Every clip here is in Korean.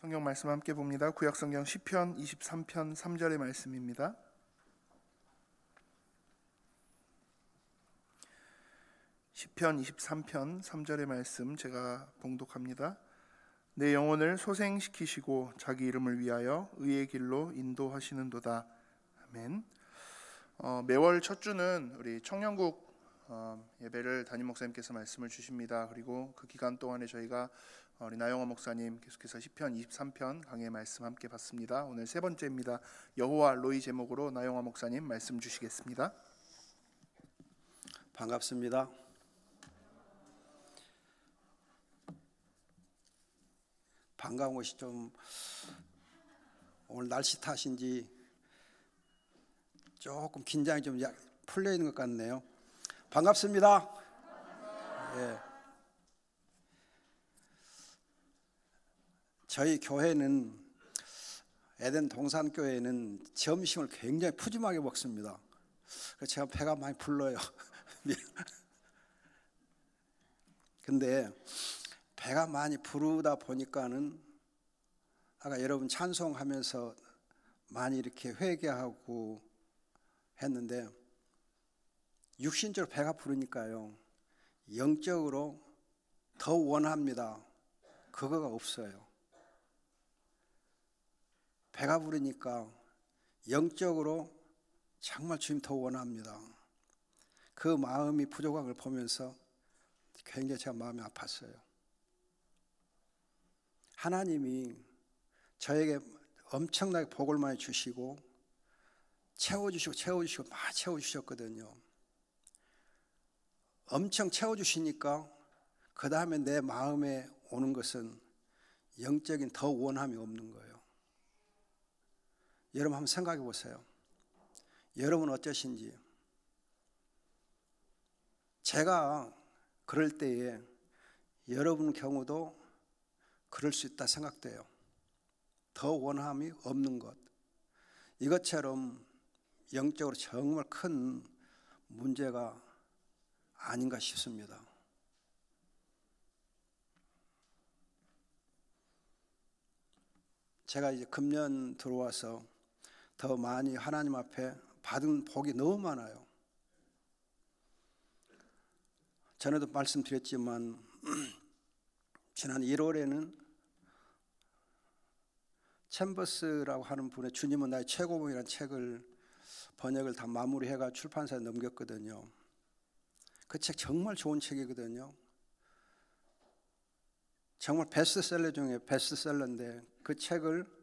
성경 말씀 함께 봅니다. 구약성경 시편 23편 3절의 말씀입니다. 시편 23편 3절의 말씀 제가 봉독합니다. 내 영혼을 소생시키시고 자기 이름을 위하여 의의 길로 인도하시는도다. 아멘. 매월 첫 주는 우리 청년국 예배를 담임 목사님께서 말씀을 주십니다. 그리고 그 기간 동안에 저희가 우리 나영호 목사님 계속해서 시편 23편 강의 말씀 함께 받습니다. 오늘 세 번째입니다. 여호와 로이 제목으로 나영호 목사님 말씀 주시겠습니다. 반갑습니다. 반가운 것이 좀 오늘 날씨 탓인지 조금 긴장이 좀 풀려 있는 것 같네요. 반갑습니다. 예. 저희 교회는 에덴 동산교회는 점심을 굉장히 푸짐하게 먹습니다. 그래서 제가 배가 많이 불러요. 근데 배가 많이 부르다 보니까는 아까 여러분 찬송하면서 많이 이렇게 회개하고 했는데 육신적으로 배가 부르니까요 영적으로 더 원합니다. 그거가 없어요. 배가 부르니까 영적으로 정말 주님 더 원합니다. 그 마음이 부족한 걸 보면서 굉장히 제가 마음이 아팠어요. 하나님이 저에게 엄청나게 복을 많이 주시고 채워주시고 많이 채워주셨거든요. 엄청 채워주시니까 그 다음에 내 마음에 오는 것은 영적인 더 원함이 없는 거예요. 여러분 한번 생각해 보세요. 여러분 어떠신지. 제가 그럴 때에 여러분 경우도 그럴 수 있다 생각돼요. 더 원함이 없는 것. 이것처럼 영적으로 정말 큰 문제가 아닌가 싶습니다. 제가 이제 금년 들어와서 더 많이 하나님 앞에 받은 복이 너무 많아요. 전에도 말씀드렸지만 지난 1월에는 챔버스라고 하는 분의 주님은 나의 최고봉이라는 책을 번역을 다 마무리해가 출판사에 넘겼거든요. 그 책 정말 좋은 책이거든요. 정말 베스트셀러 중에 베스트셀러인데 그 책을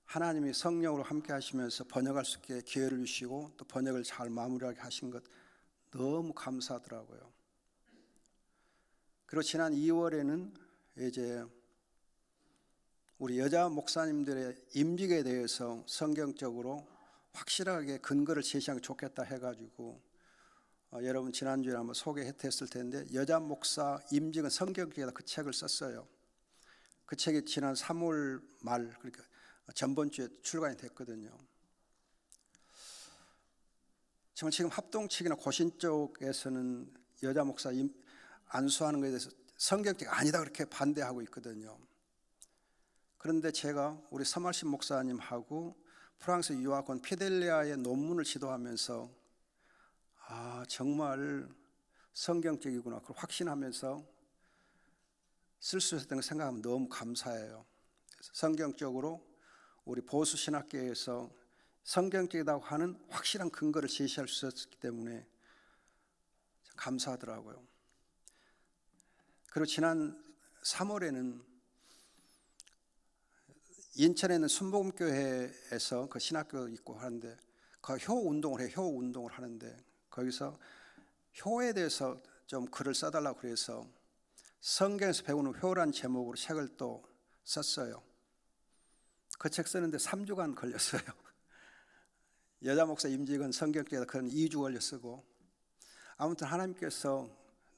하나님이 성령으로 함께 하시면서 번역할 수 있게 기회를 주시고 또 번역을 잘 마무리하게 하신 것 너무 감사하더라고요. 그리고 지난 2월에는 이제 우리 여자 목사님들의 임직에 대해서 성경적으로 확실하게 근거를 제시하는 게 좋겠다 해가지고 여러분 지난주에 한번 소개했을 텐데 여자 목사 임직은 성경적이다 그 책을 썼어요. 그 책이 지난 3월 말 그러니까 전번 주에 출간이 됐거든요. 정말 지금 합동 측이나 고신 쪽에서는 여자 목사 안수하는 것에 대해서 성경적 아니다 그렇게 반대하고 있거든요. 그런데 제가 우리 서말신 목사님하고 프랑스 유학 온 피델리아의 논문을 지도하면서 정말 성경적이구나 그걸 확신하면서 쓸 수 있었던 걸 생각하면 너무 감사해요. 성경적으로 우리 보수 신학계에서 성경적이라고 하는 확실한 근거를 제시할 수 있었기 때문에 감사하더라고요. 그리고 지난 3월에는 인천에 있는 순복음교회에서 그 신학교 있고 하는데 그 효 운동을 해요. 효 운동을 하는데 거기서 효에 대해서 좀 글을 써달라고 그래서 성경에서 배우는 효라는 제목으로 책을 또 썼어요. 그 책 쓰는데 3주간 걸렸어요. 여자 목사 임직은 성경적이다 그런 2주 걸려 쓰고 아무튼 하나님께서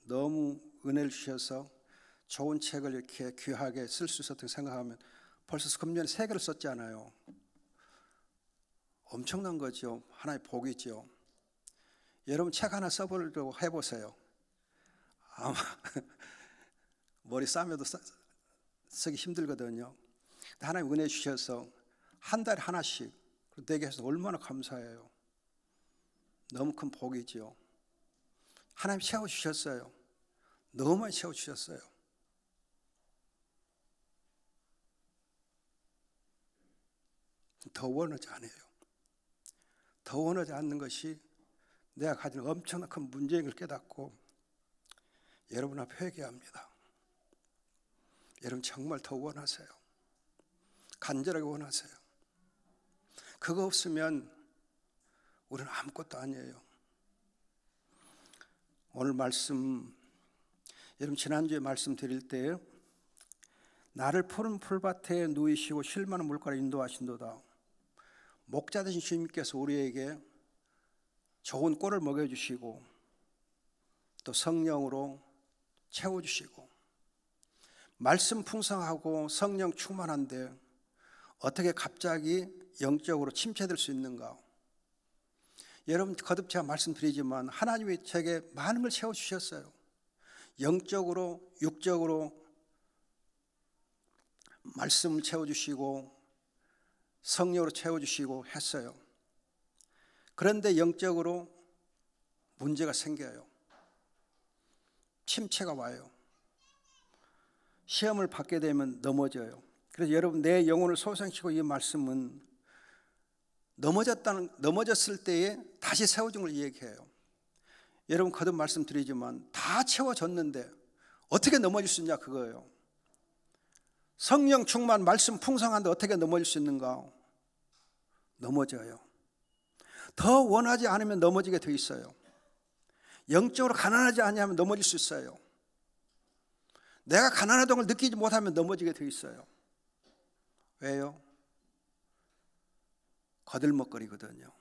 너무 은혜를 주셔서 좋은 책을 이렇게 귀하게 쓸 수 있었다고 생각하면 벌써 금년에 3개를 썼잖아요. 엄청난 거죠. 하나의 복이죠. 여러분 책 하나 써보려고 해보세요. 아마 머리 싸매도 쓰기 힘들거든요. 하나님 은혜 주셔서 한 달에 하나씩 되게 해서 얼마나 감사해요. 너무 큰 복이지요. 하나님 채워주셨어요. 너무 많이 채워주셨어요. 더 원하지 않아요. 더 원하지 않는 것이 내가 가진 엄청난 큰 문제인 걸 깨닫고 여러분 앞에 회개합니다. 여러분 정말 더 원하세요. 간절하게 원하세요. 그거 없으면 우리는 아무것도 아니에요. 오늘 말씀, 여러분 지난주에 말씀드릴 때 나를 푸른 풀밭에 누이시고 쉴 만한 물가로 인도하신도다. 목자 되신 주님께서 우리에게 좋은 꼴을 먹여주시고 또 성령으로 채워주시고 말씀 풍성하고 성령 충만한데 어떻게 갑자기 영적으로 침체될 수 있는가? 여러분 거듭 제가 말씀드리지만 하나님이 제게 많은 걸 채워주셨어요. 영적으로 육적으로 말씀을 채워주시고 성령으로 채워주시고 했어요. 그런데 영적으로 문제가 생겨요. 침체가 와요. 시험을 받게 되면 넘어져요. 그래서 여러분 내 영혼을 소생시키고 이 말씀은 넘어졌을 때에 다시 세워진 걸 얘기해요. 여러분 거듭 말씀드리지만 다 채워졌는데 어떻게 넘어질 수 있냐 그거예요. 성령 충만 말씀 풍성한데 어떻게 넘어질 수 있는가? 넘어져요. 더 원하지 않으면 넘어지게 돼 있어요. 영적으로 가난하지 않으면 넘어질 수 있어요. 내가 가난하다는 걸 느끼지 못하면 넘어지게 돼 있어요. 왜요? 거들먹거리거든요.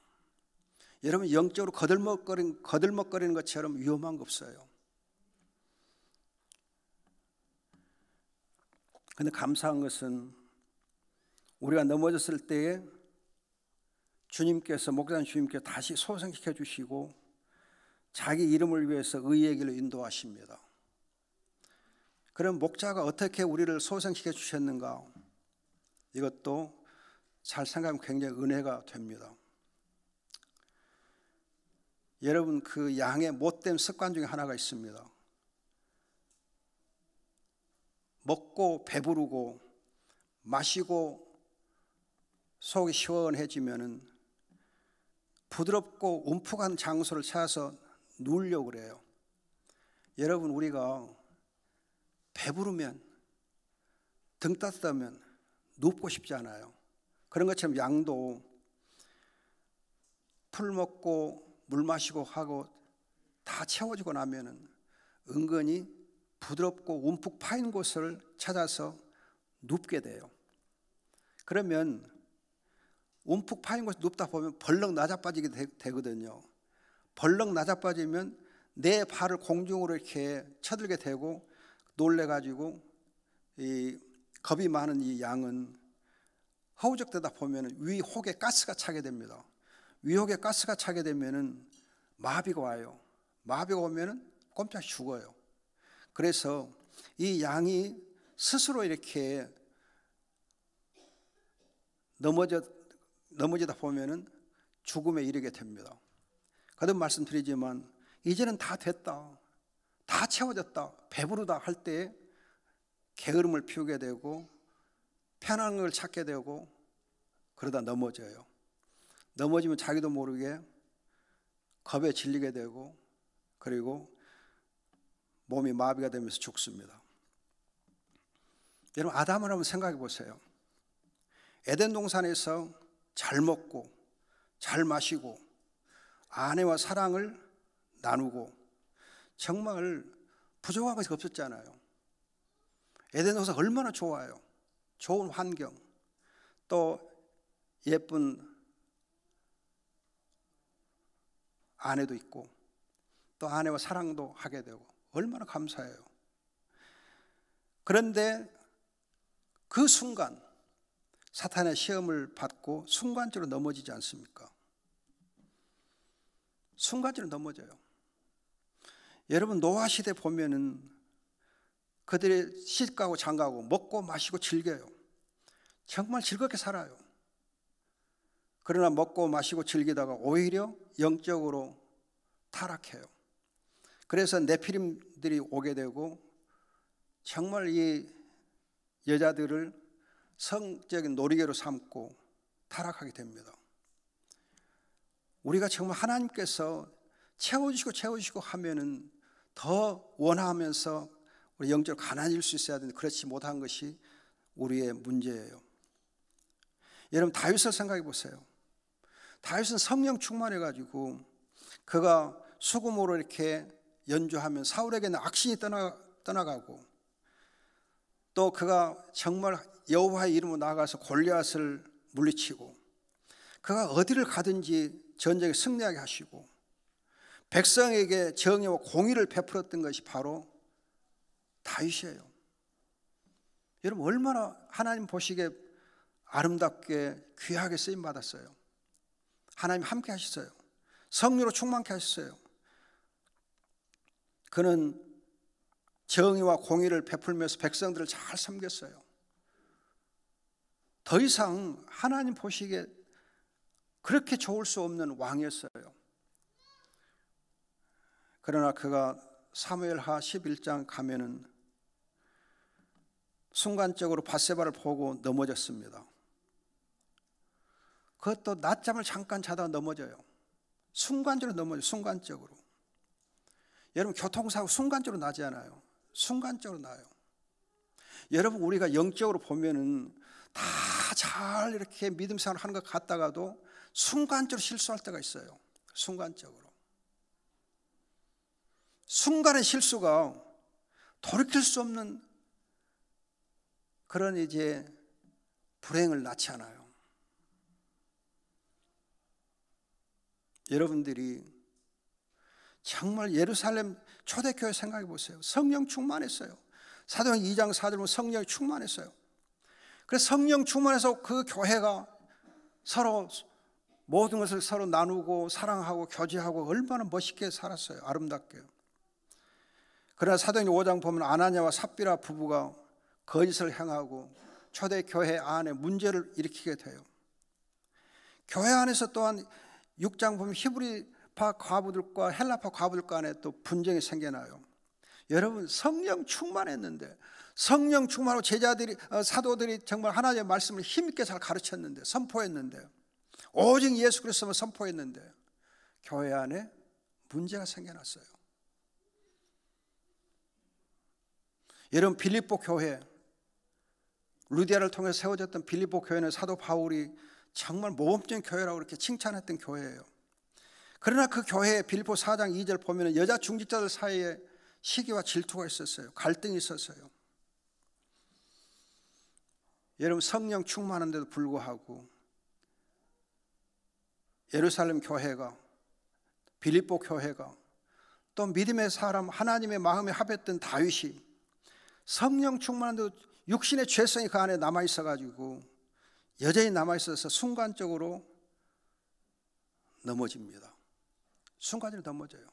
여러분 영적으로 거들먹거리는 것처럼 위험한 거 없어요. 그런데 감사한 것은 우리가 넘어졌을 때에 주님께서 목자님 주님께서 다시 소생시켜 주시고 자기 이름을 위해서 의의 길로 인도하십니다. 그럼 목자가 어떻게 우리를 소생시켜 주셨는가? 이것도 잘 생각하면 굉장히 은혜가 됩니다. 여러분 그 양의 못된 습관 중에 하나가 있습니다. 먹고 배부르고 마시고 속이 시원해지면은 부드럽고 움푹한 장소를 찾아서 누우려고 그래요. 여러분 우리가 배부르면 등 따뜻하면 눕고 싶지 않아요. 그런 것처럼 양도 풀 먹고 물 마시고 하고 다 채워지고 나면은 은근히 부드럽고 움푹 파인 곳을 찾아서 눕게 돼요. 그러면 움푹 파인 곳에 눕다 보면 벌렁 낮아빠지게 되거든요. 벌렁 낮아빠지면 내 발을 공중으로 이렇게 쳐들게 되고 놀래가지고 이 겁이 많은 이 양은 허우적대다 보면 위혹에 가스가 차게 됩니다. 위혹에 가스가 차게 되면은 마비가 와요. 마비가 오면은 꼼짝 죽어요. 그래서 이 양이 스스로 이렇게 넘어지다 보면은 죽음에 이르게 됩니다. 거듭 말씀드리지만 이제는 다 됐다, 다 채워졌다, 배부르다 할 때 게으름을 피우게 되고 편안한 걸 찾게 되고 그러다 넘어져요. 넘어지면 자기도 모르게 겁에 질리게 되고 그리고 몸이 마비가 되면서 죽습니다. 여러분 아담을 한번 생각해 보세요. 에덴 동산에서 잘 먹고 잘 마시고 아내와 사랑을 나누고 정말 부족한 것이 없었잖아요. 에덴 동산 얼마나 좋아요. 좋은 환경, 또 예쁜 아내도 있고 또 아내와 사랑도 하게 되고 얼마나 감사해요. 그런데 그 순간 사탄의 시험을 받고 순간적으로 넘어지지 않습니까? 순간적으로 넘어져요. 여러분 노아 시대 보면은 그들이 시집가고 장가고 먹고 마시고 즐겨요. 정말 즐겁게 살아요. 그러나 먹고 마시고 즐기다가 오히려 영적으로 타락해요. 그래서 네피림들이 오게 되고 정말 이 여자들을 성적인 놀이개로 삼고 타락하게 됩니다. 우리가 정말 하나님께서 채워주시고 하면은 더 원하면서 우리 영적으로 가난해질 수 있어야 되는데 그렇지 못한 것이 우리의 문제예요. 여러분 다윗을 생각해 보세요. 다윗은 성령 충만해가지고 그가 수금으로 이렇게 연주하면 사울에게는 악신이 떠나가고 또 그가 정말 여호와의 이름으로 나아가서 골리앗을 물리치고 그가 어디를 가든지 전쟁에 승리하게 하시고 백성에게 정의와 공의를 베풀었던 것이 바로 다윗이에요. 여러분 얼마나 하나님 보시기에 아름답게 귀하게 쓰임 받았어요. 하나님 함께 하셨어요. 성령으로 충만케 하셨어요. 그는 정의와 공의를 베풀면서 백성들을 잘 섬겼어요. 더 이상 하나님 보시기에 그렇게 좋을 수 없는 왕이었어요. 그러나 그가 사무엘하 11장 가면은 순간적으로 밧세바를 보고 넘어졌습니다. 그것도 낮잠을 잠깐 자다가 넘어져요. 순간적으로 넘어져요. 순간적으로. 여러분 교통사고 순간적으로 나지 않아요. 순간적으로 나요. 여러분 우리가 영적으로 보면은 다 잘 이렇게 믿음 생활을 하는 것 같다가도 순간적으로 실수할 때가 있어요. 순간적으로. 순간의 실수가 돌이킬 수 없는 그런 이제 불행을 낳지 않아요. 여러분들이 정말 예루살렘 초대교회 생각해 보세요. 성령 충만했어요. 사도행 2장 4절 보면 성령이 충만했어요. 그래서 성령 충만해서 그 교회가 서로 모든 것을 서로 나누고 사랑하고 교제하고 얼마나 멋있게 살았어요. 아름답게. 그러나 사도행 5장 보면 아나니아와 삽비라 부부가 거짓을 행하고 초대교회 안에 문제를 일으키게 돼요. 교회 안에서 또한 6장 보면 히브리파 과부들과 헬라파 과부들 간에 또 분쟁이 생겨나요. 여러분 성령 충만했는데 성령 충만하고 제자들이 사도들이 정말 하나님의 말씀을 힘있게 잘 가르쳤는데 선포했는데 오직 예수 그리스도만 선포했는데 교회 안에 문제가 생겨났어요. 여러분 빌립보 교회 루디아를 통해 세워졌던 빌립보 교회는 사도 바울이 정말 모범적인 교회라고 이렇게 칭찬했던 교회예요. 그러나 그 교회에 빌립보 4장 2절 보면 여자 중직자들 사이에 시기와 질투가 있었어요. 갈등이 있었어요. 여러분 성령 충만한데도 불구하고 예루살렘 교회가 빌립보 교회가 또 믿음의 사람 하나님의 마음에 합했던 다윗이 성령 충만한데도 육신의 죄성이 그 안에 남아있어가지고 여전히 남아있어서 순간적으로 넘어집니다. 순간적으로 넘어져요.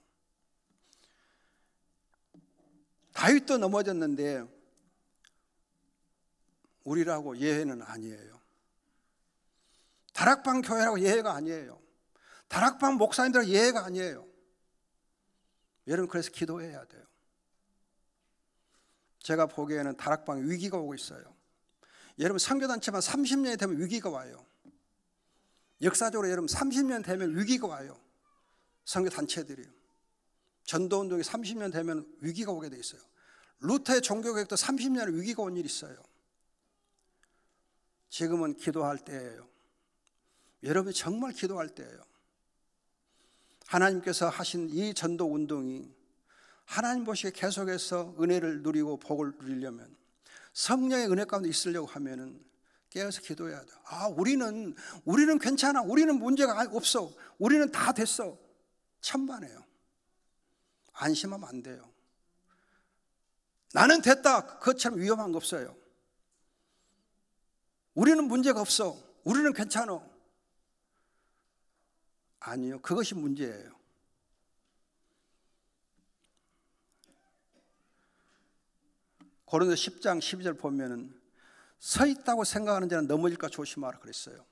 다윗도 넘어졌는데 우리라고 예외는 아니에요. 다락방 교회라고 예외가 아니에요. 다락방 목사님들하고 예외가 아니에요. 여러분 그래서 기도해야 돼요. 제가 보기에는 다락방 위기가 오고 있어요. 여러분 선교단체만 30년이 되면 위기가 와요. 역사적으로 여러분 30년 되면 위기가 와요. 선교단체들이. 전도운동이 30년 되면 위기가 오게 돼 있어요. 루터의 종교개혁도 30년에 위기가 온 일이 있어요. 지금은 기도할 때예요. 여러분이 정말 기도할 때예요. 하나님께서 하신 이 전도운동이 하나님 보시기에 계속해서 은혜를 누리고 복을 누리려면 성령의 은혜 가운데 있으려고 하면은 깨어서 기도해야 돼요. 우리는 괜찮아. 우리는 문제가 없어. 우리는 다 됐어. 천만에요. 안심하면 안 돼요. 나는 됐다. 그것처럼 위험한 거 없어요. 우리는 문제가 없어. 우리는 괜찮아. 아니요. 그것이 문제예요. 고린도 10장 12절 보면은 서 있다고 생각하는 자는 넘어질까 조심하라 그랬어요.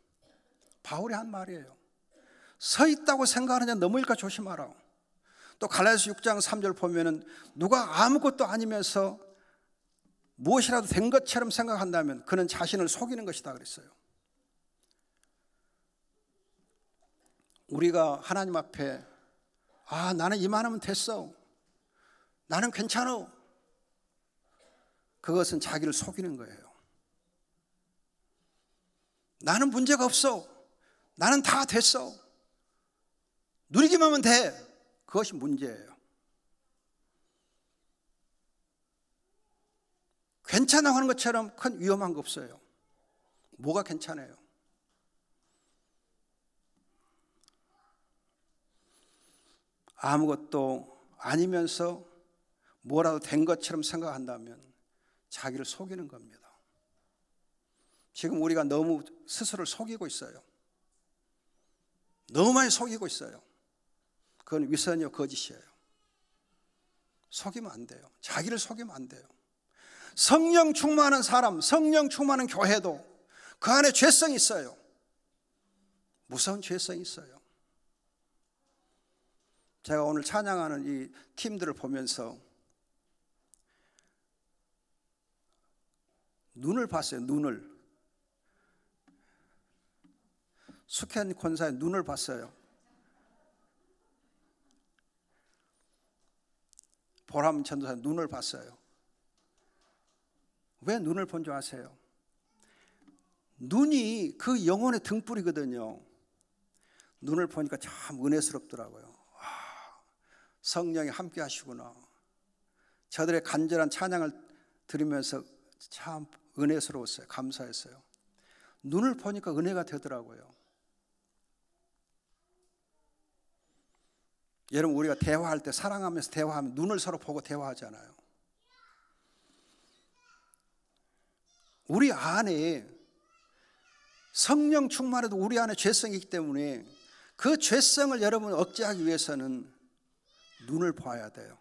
바울이 한 말이에요. 서 있다고 생각하는 자는 넘어질까 조심하라. 또 갈라디아서 6장 3절 보면은 누가 아무것도 아니면서 무엇이라도 된 것처럼 생각한다면 그는 자신을 속이는 것이다 그랬어요. 우리가 하나님 앞에 나는 이만하면 됐어, 나는 괜찮아, 그것은 자기를 속이는 거예요. 나는 문제가 없어, 나는 다 됐어, 누리기만 하면 돼, 그것이 문제예요. 괜찮아 하는 것처럼 큰 위험한 거 없어요. 뭐가 괜찮아요? 아무것도 아니면서 뭐라도 된 것처럼 생각한다면 자기를 속이는 겁니다. 지금 우리가 너무 스스로를 속이고 있어요. 너무 많이 속이고 있어요. 그건 위선이요 거짓이에요. 속이면 안 돼요. 자기를 속이면 안 돼요. 성령 충만한 사람, 성령 충만한 교회도 그 안에 죄성이 있어요. 무서운 죄성이 있어요. 제가 오늘 찬양하는 이 팀들을 보면서 눈을 봤어요. 눈을. 숙현 권사의 눈을 봤어요. 보람 전도사의 눈을 봤어요. 왜 눈을 본 줄 아세요? 눈이 그 영혼의 등불이거든요. 눈을 보니까 참 은혜스럽더라고요. 성령이 함께 하시구나. 저들의 간절한 찬양을 들으면서 참 은혜스러웠어요. 감사했어요. 눈을 보니까 은혜가 되더라고요. 여러분, 우리가 대화할 때, 사랑하면서 대화하면 눈을 서로 보고 대화하잖아요. 우리 안에 성령 충만해도 우리 안에 죄성이 있기 때문에 그 죄성을 여러분 억제하기 위해서는 눈을 봐야 돼요.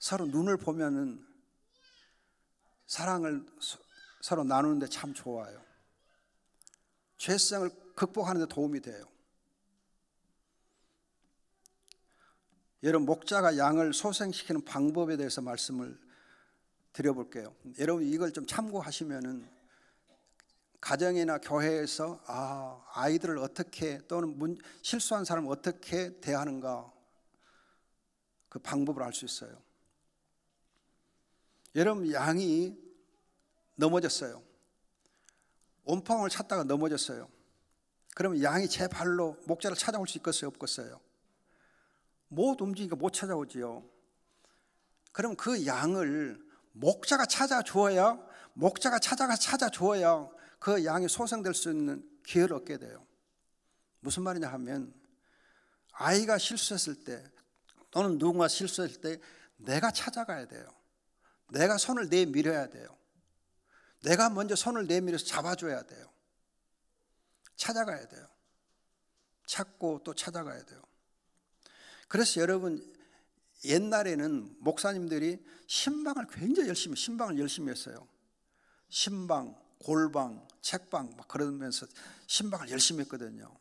서로 눈을 보면은 사랑을 서로 나누는데 참 좋아요. 죄성을 극복하는 데 도움이 돼요. 여러분, 목자가 양을 소생시키는 방법에 대해서 말씀을 드려볼게요. 여러분, 이걸 좀 참고하시면은 가정이나 교회에서 아이들을 어떻게, 또는 실수한 사람을 어떻게 대하는가, 그 방법을 알 수 있어요. 여러분, 양이 넘어졌어요. 온방울 찾다가 넘어졌어요. 그러면 양이 제 발로 목자를 찾아올 수 있겠어요, 없겠어요? 못 움직이니까 못 찾아오지요. 그럼 그 양을 목자가 찾아줘야, 그 양이 소생될 수 있는 기회를 얻게 돼요. 무슨 말이냐 하면, 아이가 실수했을 때 또는 누군가 실수했을 때 내가 찾아가야 돼요. 내가 손을 내밀어야 돼요. 내가 먼저 손을 내밀어서 잡아줘야 돼요. 찾아가야 돼요. 찾고 또 찾아가야 돼요. 그래서 여러분, 옛날에는 목사님들이 신방을 굉장히 열심히 했어요. 신방, 골방, 책방 막 그러면서 신방을 열심히 했거든요.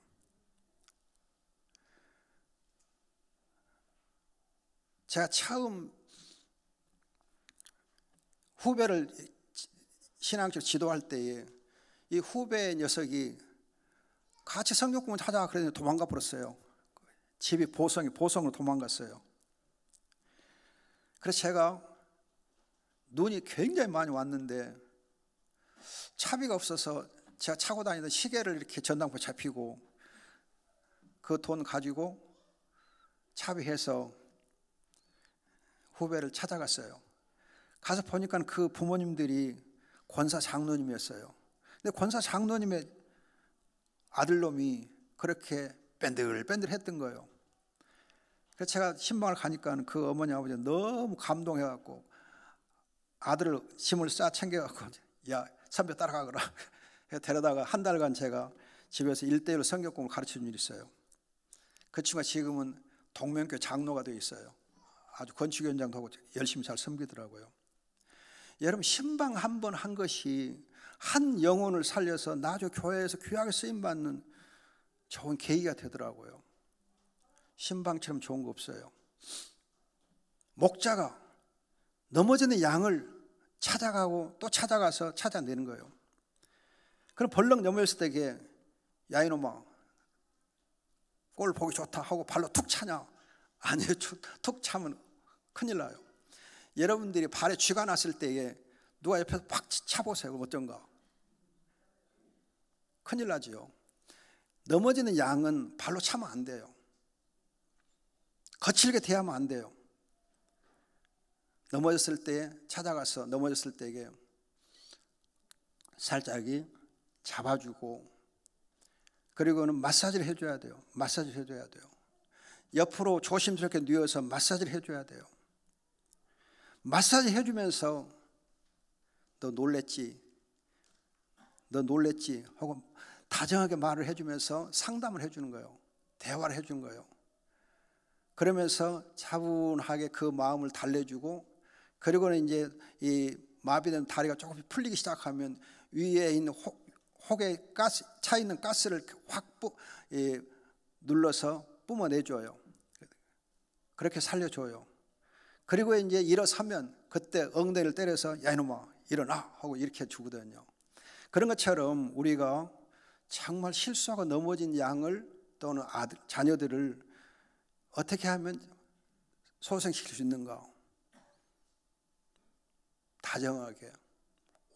제가 처음 후배를 신앙적 지도할 때에 이 후배 녀석이 같이 성경 공부 찾아가 그랬는데 도망가 버렸어요. 집이 보성으로 도망갔어요. 그래서 제가 눈이 굉장히 많이 왔는데 차비가 없어서 제가 차고 다니던 시계를 이렇게 전당포에 잡히고 그 돈 가지고 차비해서 후배를 찾아갔어요. 가서 보니까 그 부모님들이 권사 장로님이었어요. 근데 권사 장로님의 아들놈이 그렇게 뺀들뺀들 했던 거예요. 그래서 제가 신방을 가니까 그 어머니 아버지 너무 감동해갖고 아들을 짐을 싸 챙겨갖고, 야 선배 따라가거라 데려다가 한 달간 제가 집에서 1:1로 성경 공부를 가르치는 일이 있어요. 그 친구가 지금은 동명교 장로가 되어 있어요. 아주 건축 현장도 하고 열심히 잘 섬기더라고요. 여러분 신방 한 번 한 것이 한 영혼을 살려서 나중에 교회에서 귀하게 쓰임받는 좋은 계기가 되더라고요. 신방처럼 좋은 거 없어요. 목자가 넘어지는 양을 찾아가고 또 찾아가서 찾아내는 거예요. 그럼 벌렁 넘어졌을 때에 야 이놈아 꼴 보기 좋다 하고 발로 툭 차냐? 아니요. 툭 차면 큰일 나요. 여러분들이 발에 쥐가 났을 때에 누가 옆에서 팍 차보세요. 어떤가? 큰일 나지요. 넘어지는 양은 발로 차면 안 돼요. 거칠게 대하면 안 돼요. 넘어졌을 때 찾아가서 넘어졌을 때에 살짝이 잡아주고 그리고는 마사지를 해줘야 돼요. 마사지를 해줘야 돼요. 옆으로 조심스럽게 뉘어서 마사지를 해줘야 돼요. 마사지 해주면서 너 놀랬지? 너 놀랬지? 하고 다정하게 말을 해주면서 상담을 해주는 거예요. 대화를 해주는 거예요. 그러면서 차분하게 그 마음을 달래주고 그리고는 이제 이 마비된 다리가 조금 풀리기 시작하면 위에 있는 혹에 가스 차 있는 가스를 확 눌러서 뿜어내줘요. 그렇게 살려줘요. 그리고 이제 일어서면 그때 엉덩이를 때려서 야 이놈아 일어나 하고 이렇게 주거든요. 그런 것처럼 우리가 정말 실수하고 넘어진 양을 또는 자녀들을 어떻게 하면 소생시킬 수 있는가? 다정하게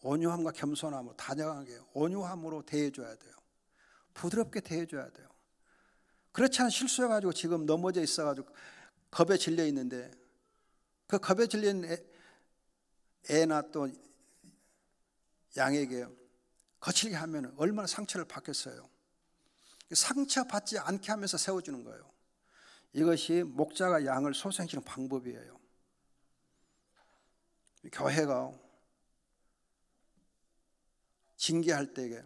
온유함과 겸손함으로 다정하게 온유함으로 대해줘야 돼요. 부드럽게 대해줘야 돼요. 그렇지 않아 실수해가지고 지금 넘어져 있어가지고 겁에 질려 있는데 그 겁에 질려 있는 애나 또 양에게 거칠게 하면 얼마나 상처를 받겠어요. 상처받지 않게 하면서 세워주는 거예요. 이것이 목자가 양을 소생시키는 방법이에요. 교회가 징계할 때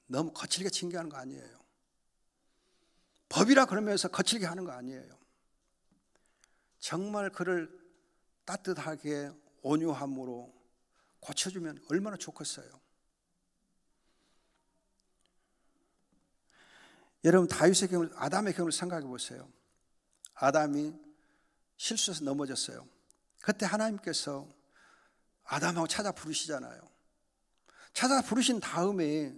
너무 거칠게 징계하는 거 아니에요. 법이라 그러면서 거칠게 하는 거 아니에요. 정말 그를 따뜻하게 온유함으로 고쳐주면 얼마나 좋겠어요. 여러분 다윗의 경우를 아담의 경우를 생각해 보세요. 아담이 실수해서 넘어졌어요. 그때 하나님께서 아담하고 찾아 부르시잖아요. 찾아 부르신 다음에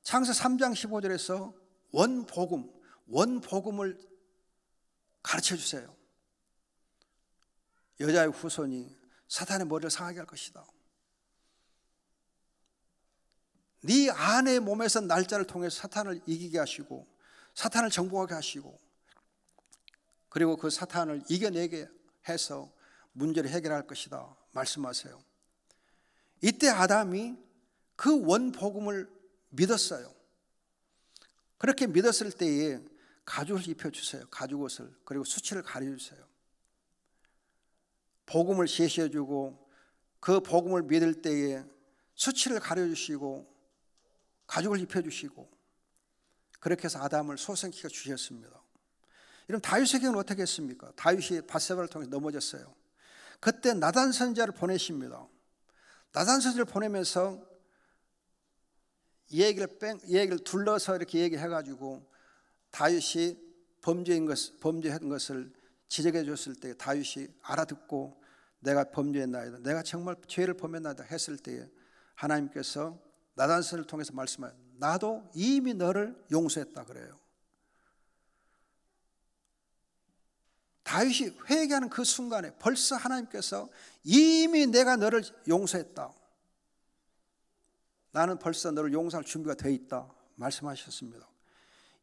창세 3장 15절에서 원복음을 가르쳐 주세요. 여자의 후손이 사탄의 머리를 상하게 할 것이다. 네 아내의 몸에서 날짜를 통해서 사탄을 이기게 하시고 사탄을 정복하게 하시고 그리고 그 사탄을 이겨내게 해서 문제를 해결할 것이다 말씀하세요. 이때 아담이 그 원복음을 믿었어요. 그렇게 믿었을 때에 가죽을 입혀주세요. 가죽옷을. 그리고 수치를 가려주세요. 복음을 제시해주고 그 복음을 믿을 때에 수치를 가려주시고 가죽을 입혀주시고 그렇게 해서 아담을 소생시켜 주셨습니다. 여러분 다윗의 경우는 어떻게 했습니까? 다윗이 밧세바를 통해 넘어졌어요. 그때 나단 선지자를 보내십니다. 나단 선지자를 보내면서 이 얘기를 둘러서 이렇게 얘기해가지고 다윗이 범죄한 것을 지적해 줬을 때 다윗이 알아듣고 내가 범죄했나이다. 내가 정말 죄를 범했나이다 했을 때에 하나님께서 나단 선지자를 통해서 말씀하여 나도 이미 너를 용서했다 그래요. 다윗이 회개하는 그 순간에 벌써 하나님께서 이미 내가 너를 용서했다. 나는 벌써 너를 용서할 준비가 되어 있다 말씀하셨습니다.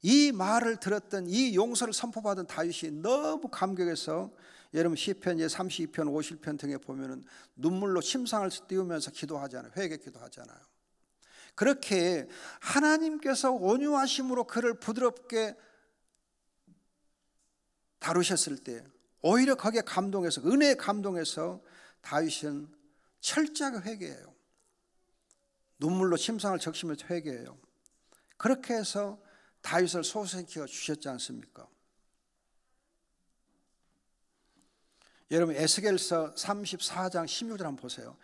이 말을 들었던 이 용서를 선포받은 다윗이 너무 감격해서 여러분 시편 32편 50편 등에 보면은 눈물로 침상을 띄우면서 기도하잖아요. 회개 기도하잖아요. 그렇게 하나님께서 온유하심으로 그를 부드럽게 다루셨을 때 오히려 거기에 감동해서 은혜에 감동해서 다윗은 철저하게 회개해요. 눈물로 침상을 적시면서 회개해요. 그렇게 해서 다윗을 소생시켜 주셨지 않습니까? 여러분 에스겔서 34장 16절 한번 보세요.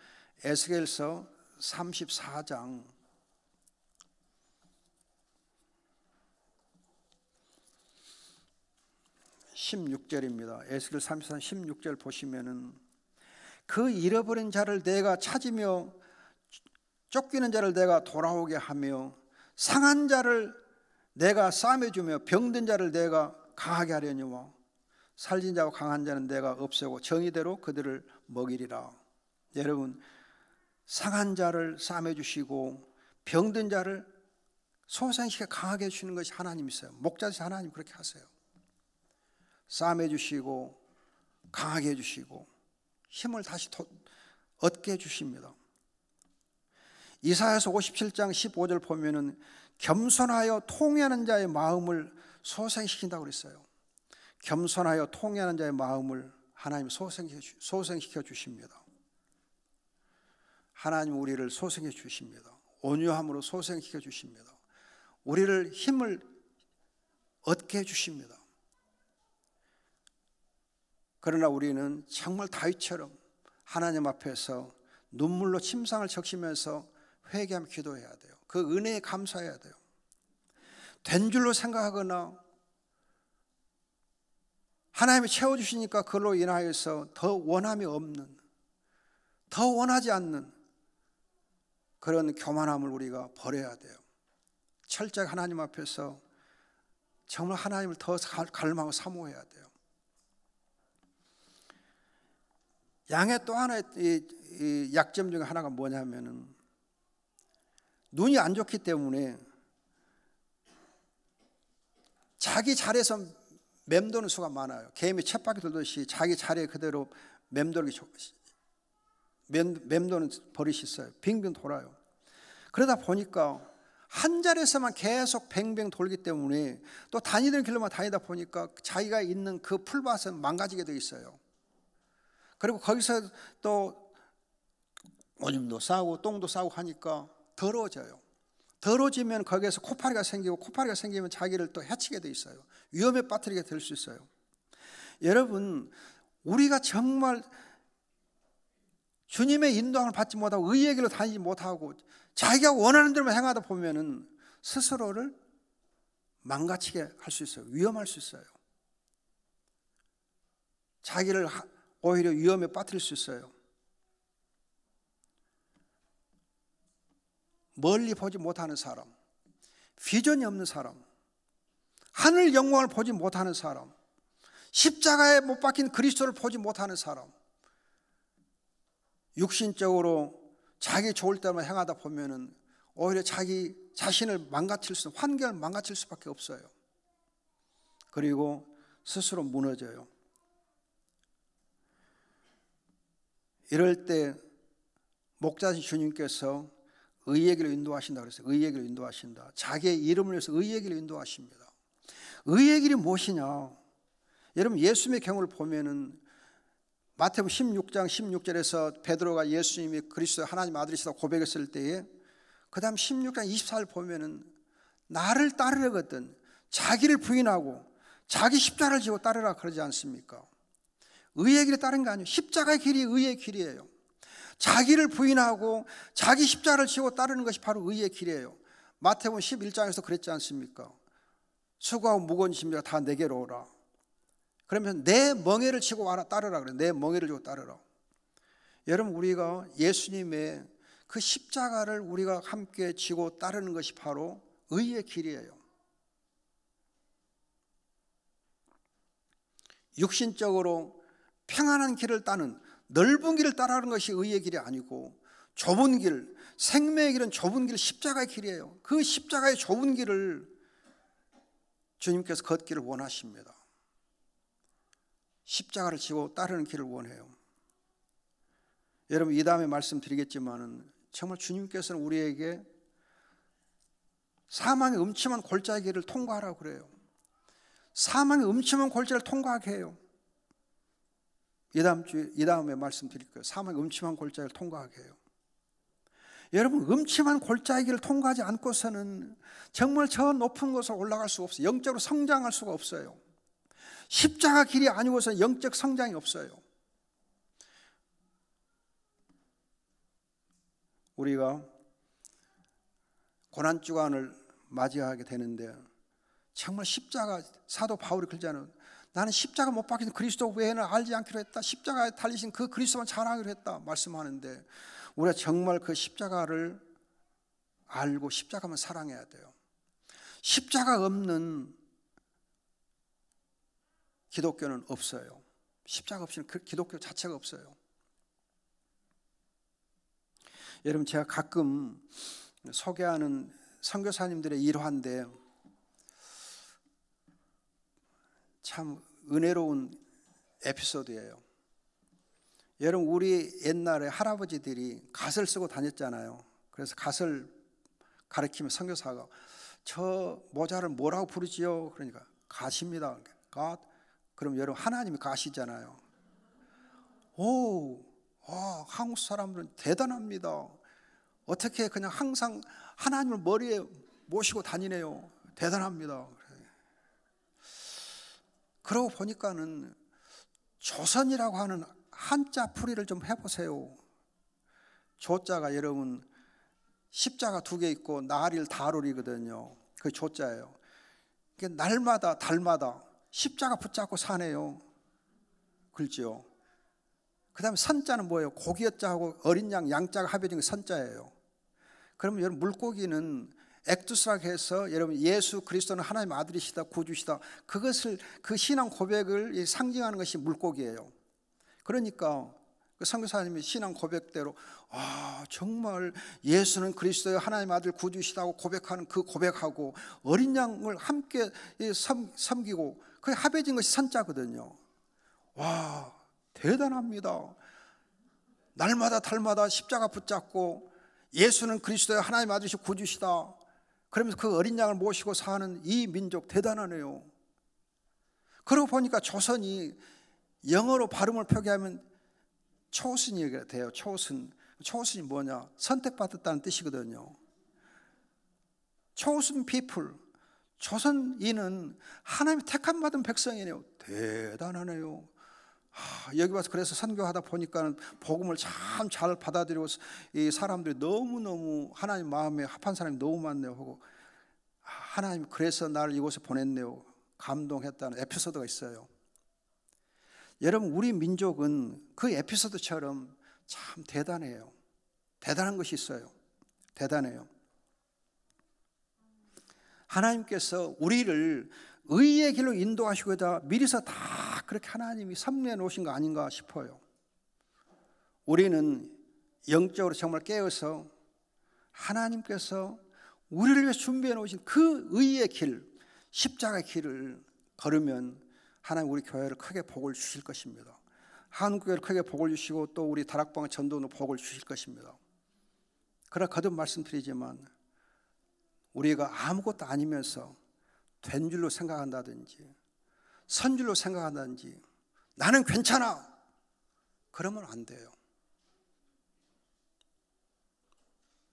에스겔서 34장 16절입니다. 에스겔 34장 16절 보시면은 그 잃어버린 자를 내가 찾으며 쫓기는 자를 내가 돌아오게 하며 상한 자를 내가 싸매주며 병든 자를 내가 강하게 하려니와 살진 자와 강한 자는 내가 없애고 정의대로 그들을 먹이리라. 여러분, 상한 자를 싸매주시고 병든 자를 소생시켜 강하게 해주시는 것이 하나님이세요. 목자신 하나님 그렇게 하세요. 싸매주시고 강하게 해주시고 힘을 다시 얻게 해주십니다. 이사야서 57장 15절 보면은 겸손하여 통회하는 자의 마음을 소생시킨다고 그랬어요. 겸손하여 통회하는 자의 마음을 하나님 소생시켜 주십니다. 하나님 우리를 소생해 주십니다. 온유함으로 소생시켜 주십니다. 우리를 힘을 얻게 해 주십니다. 그러나 우리는 정말 다윗처럼 하나님 앞에서 눈물로 침상을 적시면서 회개하며 기도해야 돼요. 그 은혜에 감사해야 돼요. 된 줄로 생각하거나 하나님이 채워주시니까 그걸로 인하여서 더 원함이 없는, 더 원하지 않는 그런 교만함을 우리가 버려야 돼요. 철저히 하나님 앞에서 정말 하나님을 더 갈망하고 사모해야 돼요. 양의 또 하나의 이 약점 중에 하나가 뭐냐면은 눈이 안 좋기 때문에 자기 자리에서 맴도는 수가 많아요. 개미 쳇바퀴 돌듯이 자기 자리에 그대로 맴도는 버릇이 있어요. 빙빙 돌아요. 그러다 보니까 한 자리에서만 계속 뱅뱅 돌기 때문에 또 다니던 길로만 다니다 보니까 자기가 있는 그 풀밭은 망가지게 돼 있어요. 그리고 거기서 또 오줌도 싸고 똥도 싸고 하니까 더러워져요. 더러워지면 거기에서 코파리가 생기고 코파리가 생기면 자기를 또 해치게 돼 있어요. 위험에 빠뜨리게 될 수 있어요. 여러분, 우리가 정말 주님의 인도함을 받지 못하고 의의 길로 다니지 못하고 자기가 원하는 대로만 행하다 보면은 스스로를 망가치게 할 수 있어요. 위험할 수 있어요. 자기를 오히려 위험에 빠뜨릴 수 있어요. 멀리 보지 못하는 사람, 비전이 없는 사람, 하늘 영광을 보지 못하는 사람, 십자가에 못 박힌 그리스도를 보지 못하는 사람, 육신적으로 자기 좋을 때만 행하다 보면은 오히려 자기 자신을 망가뜨릴 수, 환경을 망가뜨릴 수밖에 없어요. 그리고 스스로 무너져요. 이럴 때 목자신 주님께서 의의 길로 인도하신다 그랬어요. 의의 길로 인도하신다. 자기의 이름을 위해서 의의 길로 인도하십니다. 의의 길이 무엇이냐? 여러분, 예수님의 경우를 보면은 마태복음 16장 16절에서 베드로가 예수님이 그리스도 하나님 아들이시다고 고백했을 때에 그 다음 16장 24절 보면은 나를 따르려거든 자기를 부인하고 자기 십자가를 지고 따르라 그러지 않습니까? 의의 길에 따른 게 아니에요. 십자가의 길이 의의 길이에요. 자기를 부인하고 자기 십자가를 지고 따르는 것이 바로 의의 길이에요. 마태복음 11장에서 그랬지 않습니까? 수고하고 무거운 짐자 다 내게로 오라. 그러면 내 멍에를 지고 와라 따르라 그래요. 내 멍에를 지고 따르라. 여러분, 우리가 예수님의 그 십자가를 우리가 함께 지고 따르는 것이 바로 의의 길이에요. 육신적으로 평안한 길을 따는 넓은 길을 따라가는 것이 의의 길이 아니고 좁은 길, 생명의 길은 좁은 길, 십자가의 길이에요. 그 십자가의 좁은 길을 주님께서 걷기를 원하십니다. 십자가를 지고 따르는 길을 원해요. 여러분, 이 다음에 말씀드리겠지만은 정말 주님께서는 우리에게 사망의 음침한 골짜기 길을 통과하라고 그래요. 사망의 음침한 골짜기를 통과하게 해요. 이 다음에 말씀드릴 거예요. 사망의 음침한 골짜기를 통과하게 해요. 여러분, 음침한 골짜기를 통과하지 않고서는 정말 저 높은 곳으로 올라갈 수가 없어요. 영적으로 성장할 수가 없어요. 십자가 길이 아니고서는 영적 성장이 없어요. 우리가 고난 주간을 맞이하게 되는데 정말 십자가, 사도 바울이 그러잖아요. 나는 십자가 못 박힌 그리스도 외에는 알지 않기로 했다. 십자가에 달리신 그 그리스도만 자랑하기로 했다 말씀하는데, 우리가 정말 그 십자가를 알고 십자가만 사랑해야 돼요. 십자가 없는 기독교는 없어요. 십자가 없이는 그 기독교 자체가 없어요. 여러분, 제가 가끔 소개하는 선교사님들의 일화인데 참 은혜로운 에피소드예요. 여러분, 우리 옛날에 할아버지들이 갓을 쓰고 다녔잖아요. 그래서 갓을 가리키면 선교사가 저 모자를 뭐라고 부르지요? 그러니까 갓입니다. 갓. 그럼 여러분, 하나님이 갓이잖아요. 오, 한국 사람들은 대단합니다. 어떻게 그냥 항상 하나님을 머리에 모시고 다니네요. 대단합니다. 그러고 보니까는 조선이라고 하는 한자 풀이를 좀 해보세요. 조자가 여러분 십자가 2개 있고 나릴 다룰이거든요. 그게 조자예요. 날마다 달마다 십자가 붙잡고 사네요. 그렇죠? 그 다음에 선자는 뭐예요? 고기여자하고 어린 양, 양자가 합해진 게 선자예요. 그러면 여러분, 물고기는 액두스라고 해서 여러분 예수 그리스도는 하나님의 아들이시다, 구주시다, 그것을, 그 신앙 고백을 상징하는 것이 물고기예요. 그러니까 그 선교사님이 신앙 고백대로 정말 예수는 그리스도의 하나님의 아들 구주시다고 고백하는 그 고백하고 어린 양을 함께 섬기고 그게 합해진 것이 선자거든요. 와, 대단합니다. 날마다 달마다 십자가 붙잡고 예수는 그리스도의 하나님의 아들이시고 구주시다 그러면서 그 어린 양을 모시고 사는 이 민족 대단하네요. 그러고 보니까 조선이 영어로 발음을 표기하면 초슨이 돼요. 초슨이 뭐냐? 선택받았다는 뜻이거든요. chosen people, 조선인은 하나님의 택함 받은 백성이네요. 대단하네요. 여기 와서 그래서 선교하다 보니까는 복음을 참 잘 받아들이고 이 사람들이 너무너무 하나님 마음에 합한 사람이 너무 많네요 하고, 하나님 그래서 나를 이곳에 보냈네요, 감동했다는 에피소드가 있어요. 여러분, 우리 민족은 그 에피소드처럼 참 대단해요. 대단한 것이 있어요. 대단해요. 하나님께서 우리를 의의 길로 인도하시고자 미리서 다 그렇게 하나님이 섭리해 놓으신 거 아닌가 싶어요. 우리는 영적으로 정말 깨어서 하나님께서 우리를 위해 준비해 놓으신 그 의의 길, 십자가의 길을 걸으면 하나님 우리 교회를 크게 복을 주실 것입니다. 한국교회를 크게 복을 주시고 또 우리 다락방 전도는 복을 주실 것입니다. 그러나 거듭 말씀드리지만 우리가 아무것도 아니면서 된 줄로 생각한다든지 선 줄로 생각한다든지 나는 괜찮아 그러면 안 돼요.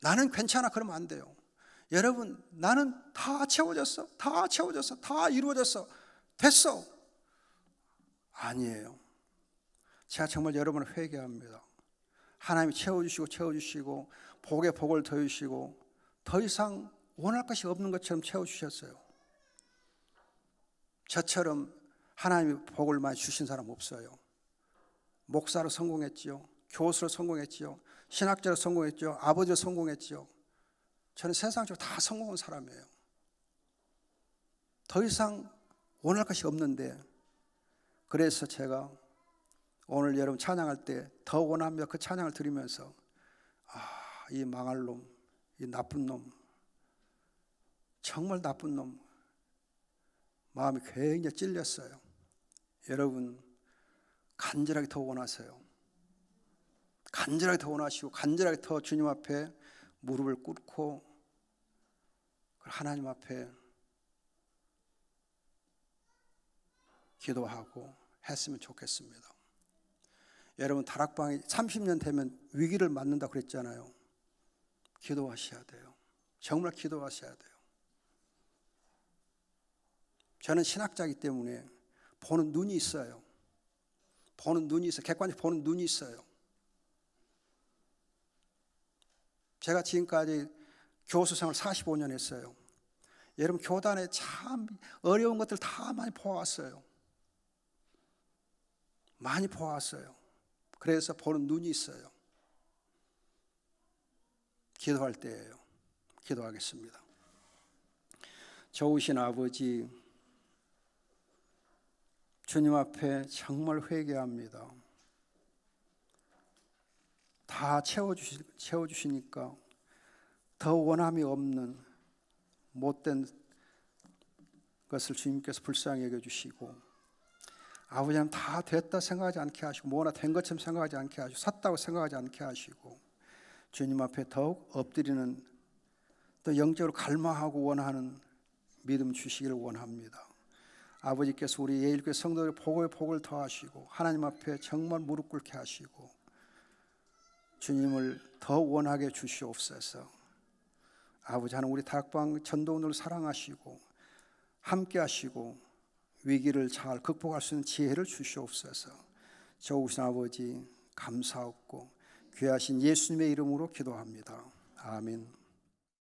나는 괜찮아 그러면 안 돼요. 여러분, 나는 다 채워졌어, 다 채워졌어, 다 이루어졌어, 됐어. 아니에요. 제가 정말 여러분을 회개합니다. 하나님이 채워주시고 복에 복을 더해주시고 더 이상 원할 것이 없는 것처럼 채워주셨어요. 저처럼 하나님이 복을 많이 주신 사람 없어요. 목사로 성공했지요, 교수로 성공했지요, 신학자로 성공했죠, 아버지로 성공했지요. 저는 세상적으로 다 성공한 사람이에요. 더 이상 원할 것이 없는데, 그래서 제가 오늘 여러분 찬양할 때 더 원하며 그 찬양을 드리면서 이 망할 놈, 이 나쁜 놈, 정말 나쁜 놈, 마음이 굉장히 찔렸어요. 여러분, 간절하게 더 원하세요. 간절하게 더 원하시고 간절하게 더 주님 앞에 무릎을 꿇고 하나님 앞에 기도하고 했으면 좋겠습니다. 여러분, 다락방이 30년 되면 위기를 맞는다고 그랬잖아요. 기도하셔야 돼요. 정말 기도하셔야 돼요. 저는 신학자이기 때문에 보는 눈이 있어요. 보는 눈이 있어요. 객관적으로 보는 눈이 있어요. 제가 지금까지 교수 생활 45년 했어요. 여러분, 교단에 참 어려운 것들 다 많이 보아왔어요. 많이 보아왔어요. 그래서 보는 눈이 있어요. 기도할 때예요. 기도하겠습니다. 좋으신 아버지, 주님 앞에 정말 회개합니다. 다 채워주시니까 더 원함이 없는 못된 것을 주님께서 불쌍히 여겨주시고, 아버지는 다 됐다 생각하지 않게 하시고, 뭐나 된 것처럼 생각하지 않게 하시고, 샀다고 생각하지 않게 하시고, 주님 앞에 더욱 엎드리는, 또 영적으로 갈망하고 원하는 믿음 주시기를 원합니다. 아버지께서 우리 예일교회 성도들 복을 더하시고, 하나님 앞에 정말 무릎 꿇게 하시고, 주님을 더 원하게 주시옵소서. 아버지, 하나님 우리 다락방 전도원을 사랑하시고 함께 하시고 위기를 잘 극복할 수 있는 지혜를 주시옵소서. 좋으신 아버지 감사하고 귀하신 예수님의 이름으로 기도합니다. 아멘.